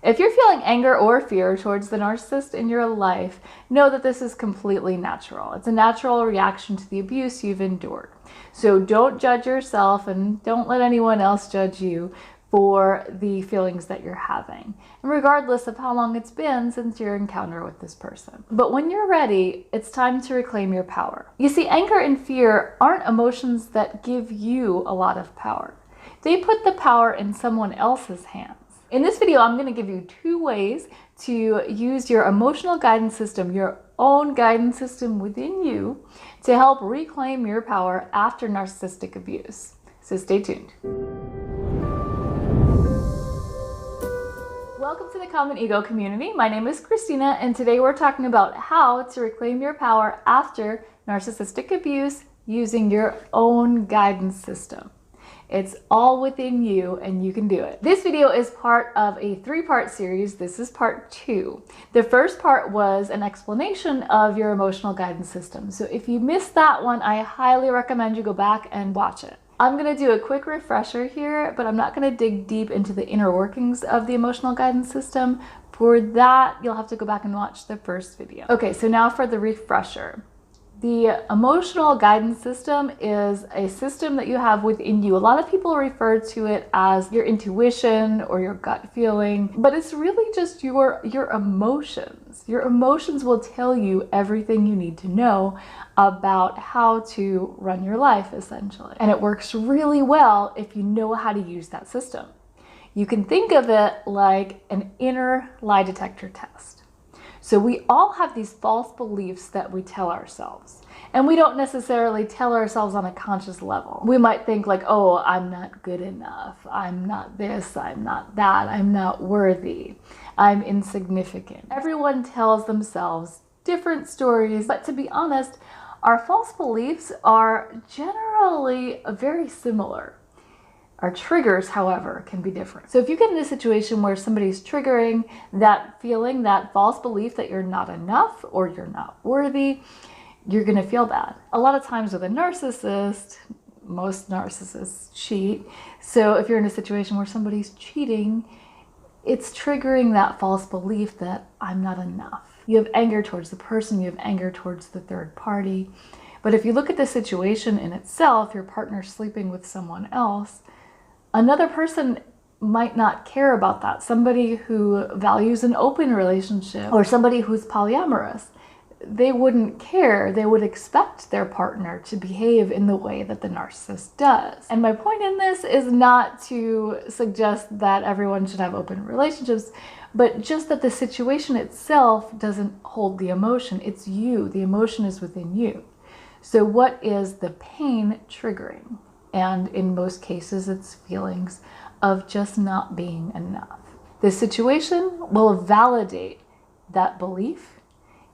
If you're feeling anger or fear towards the narcissist in your life, know that this is completely natural. It's a natural reaction to the abuse you've endured. So don't judge yourself and don't let anyone else judge you for the feelings that you're having, and regardless of how long it's been since your encounter with this person. But when you're ready, it's time to reclaim your power. You see, anger and fear aren't emotions that give you a lot of power. They put the power in someone else's hands. In this video, I'm going to give you 2 ways to use your emotional guidance system, your own guidance system within you, to help reclaim your power after narcissistic abuse. So stay tuned. Welcome to the Common Ego community. My name is Christina, and today we're talking about how to reclaim your power after narcissistic abuse using your own guidance system. It's all within you and you can do it. This video is part of a 3-part series. This is part 2. The first part was an explanation of your emotional guidance system. So if you missed that one, I highly recommend you go back and watch it. I'm going to do a quick refresher here, but I'm not going to dig deep into the inner workings of the emotional guidance system. For that, you'll have to go back and watch the first video. Okay, so now for the refresher. The emotional guidance system is a system that you have within you. A lot of people refer to it as your intuition or your gut feeling, but it's really just your emotions. Your emotions will tell you everything you need to know about how to run your life, essentially. And it works really well if you know how to use that system. You can think of it like an inner lie detector test. So we all have these false beliefs that we tell ourselves, and we don't necessarily tell ourselves on a conscious level. We might think like, oh, I'm not good enough. I'm not this, I'm not that, I'm not worthy, I'm insignificant. Everyone tells themselves different stories, but to be honest, our false beliefs are generally very similar. Our triggers, however, can be different. So if you get in a situation where somebody's triggering that feeling, that false belief that you're not enough or you're not worthy, you're gonna feel bad. A lot of times with a narcissist, most narcissists cheat. So if you're in a situation where somebody's cheating, it's triggering that false belief that I'm not enough. You have anger towards the person, you have anger towards the third party. But if you look at the situation in itself, your partner's sleeping with someone else, another person might not care about that. Somebody who values an open relationship or somebody who's polyamorous, they wouldn't care. They would expect their partner to behave in the way that the narcissist does. And my point in this is not to suggest that everyone should have open relationships, but just that the situation itself doesn't hold the emotion. It's you. The emotion is within you. So what is the pain triggering? And in most cases, it's feelings of just not being enough. This situation will validate that belief,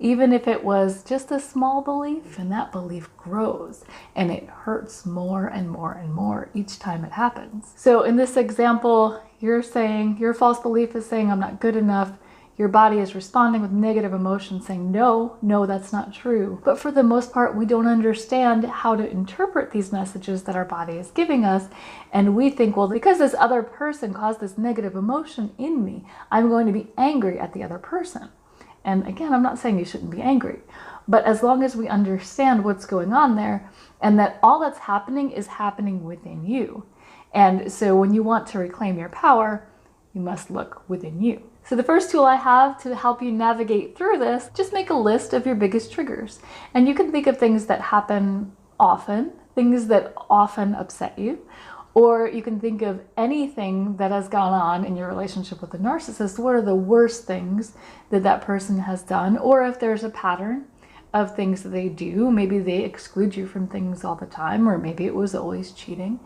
even if it was just a small belief, and that belief grows and it hurts more and more and more each time it happens. So in this example, you're saying, your false belief is saying, I'm not good enough. Your body is responding with negative emotion saying, no, that's not true. But for the most part, we don't understand how to interpret these messages that our body is giving us. And we think, well, because this other person caused this negative emotion in me, I'm going to be angry at the other person. And again, I'm not saying you shouldn't be angry, but as long as we understand what's going on there and that all that's happening is happening within you. And so when you want to reclaim your power, you must look within you. So the first tool I have to help you navigate through this, just make a list of your biggest triggers. And you can think of things that happen often, things that often upset you, or you can think of anything that has gone on in your relationship with a narcissist. What are the worst things that that person has done? Or if there's a pattern of things that they do, maybe they exclude you from things all the time, or maybe it was always cheating.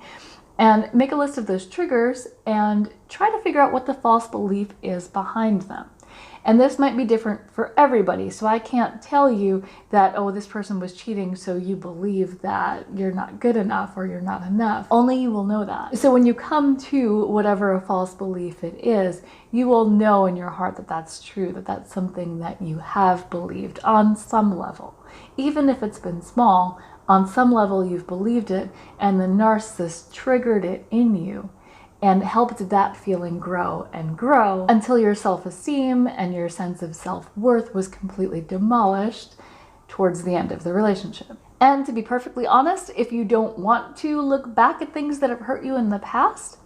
And make a list of those triggers and try to figure out what the false belief is behind them. And this might be different for everybody. So I can't tell you that, oh, this person was cheating, so you believe that you're not good enough or you're not enough. Only you will know that. So when you come to whatever a false belief it is, you will know in your heart that that's true, that that's something that you have believed on some level. Even if it's been small, on some level you've believed it, and the narcissist triggered it in you. and helped that feeling grow and grow until your self-esteem and your sense of self-worth was completely demolished towards the end of the relationship. And to be perfectly honest, if you don't want to look back at things that have hurt you in the past,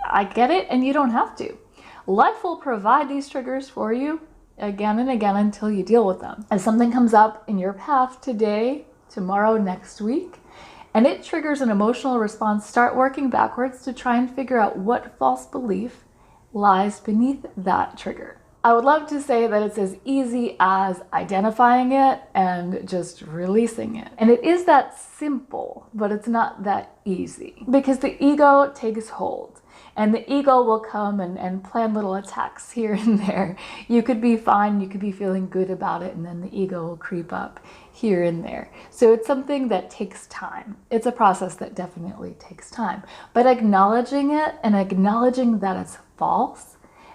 I get it, and you don't have to. Life will provide these triggers for you again and again until you deal with them. If something comes up in your path today, tomorrow, next week, and it triggers an emotional response, start working backwards to try and figure out what false belief lies beneath that trigger. I would love to say that it's as easy as identifying it and just releasing it. And it is that simple, but it's not that easy because the ego takes hold. And the ego will come and plan little attacks here and there. You could be fine, you could be feeling good about it, and then the ego will creep up here and there. So it's something that takes time. It's a process that definitely takes time. But acknowledging it and acknowledging that it's false,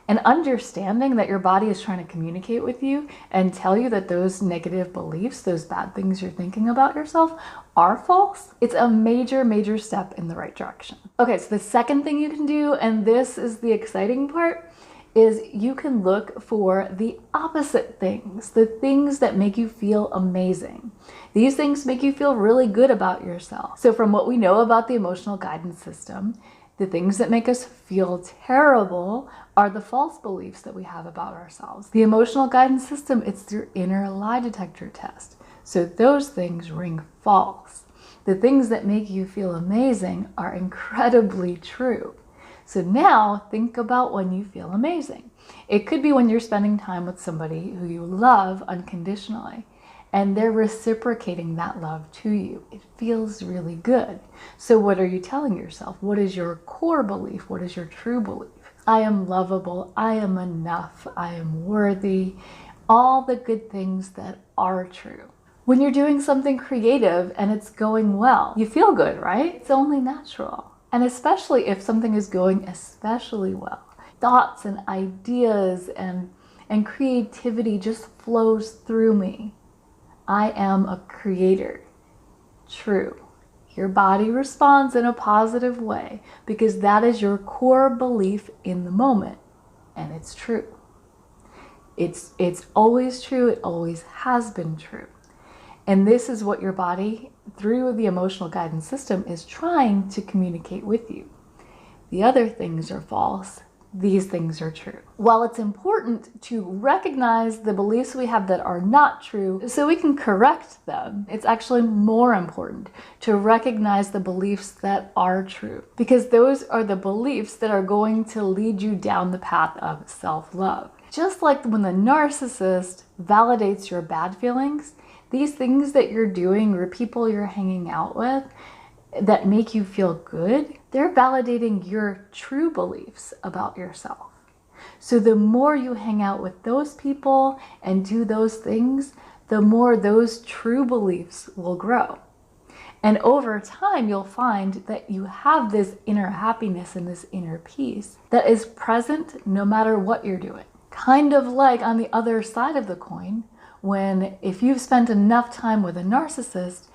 and understanding that your body is trying to communicate with you and tell you that those negative beliefs, those bad things you're thinking about yourself are false, it's a major, major step in the right direction. Okay, so the second thing you can do, and this is the exciting part, is you can look for the opposite things, the things that make you feel amazing. These things make you feel really good about yourself. So from what we know about the emotional guidance system, the things that make us feel terrible are the false beliefs that we have about ourselves. The emotional guidance system, it's your inner lie detector test. So those things ring false. The things that make you feel amazing are incredibly true. So now think about when you feel amazing. It could be when you're spending time with somebody who you love unconditionally, and they're reciprocating that love to you. It feels really good. So what are you telling yourself? What is your core belief? What is your true belief? I am lovable. I am enough. I am worthy. All the good things that are true. When you're doing something creative and it's going well, you feel good, right? It's only natural. And especially if something is going especially well, thoughts and ideas and creativity just flows through me. I am a creator. True. Your body responds in a positive way because that is your core belief in the moment, and it's true. It's always true. It always has been true. And this is what your body, through the emotional guidance system, is trying to communicate with you. The other things are false. These things are true. While it's important to recognize the beliefs we have that are not true so we can correct them, it's actually more important to recognize the beliefs that are true, because those are the beliefs that are going to lead you down the path of self-love. Just like when the narcissist validates your bad feelings, these things that you're doing or people you're hanging out with that make you feel good, they're validating your true beliefs about yourself. So the more you hang out with those people and do those things, the more those true beliefs will grow. And over time, you'll find that you have this inner happiness and this inner peace that is present no matter what you're doing. Kind of like on the other side of the coin, when if you've spent enough time with a narcissist,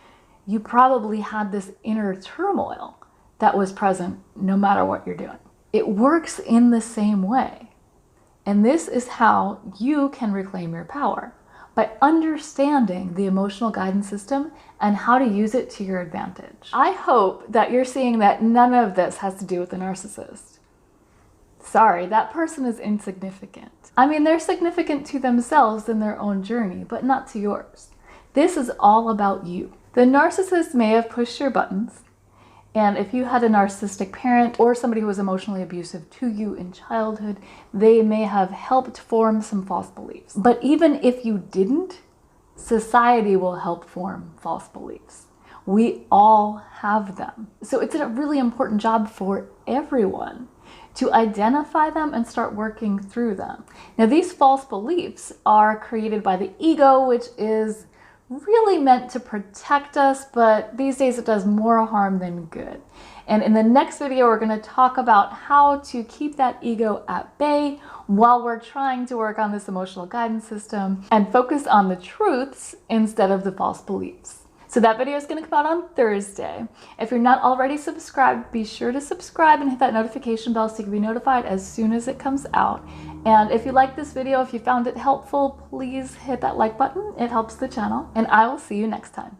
you probably had this inner turmoil that was present no matter what you're doing. It works in the same way. And this is how you can reclaim your power, by understanding the emotional guidance system and how to use it to your advantage. I hope that you're seeing that none of this has to do with the narcissist. Sorry, that person is insignificant. I mean, they're significant to themselves in their own journey, but not to yours. This is all about you. The narcissist may have pushed your buttons, and if you had a narcissistic parent or somebody who was emotionally abusive to you in childhood, they may have helped form some false beliefs. But even if you didn't, society will help form false beliefs. We all have them. So it's a really important job for everyone to identify them and start working through them. Now, these false beliefs are created by the ego, which is really meant to protect us, but these days it does more harm than good. And in the next video, we're going to talk about how to keep that ego at bay while we're trying to work on this emotional guidance system and focus on the truths instead of the false beliefs. So that video is going to come out on Thursday. If you're not already subscribed, be sure to subscribe and hit that notification bell so you can be notified as soon as it comes out. And if you like this video, if you found it helpful, please hit that like button. It helps the channel. And I will see you next time.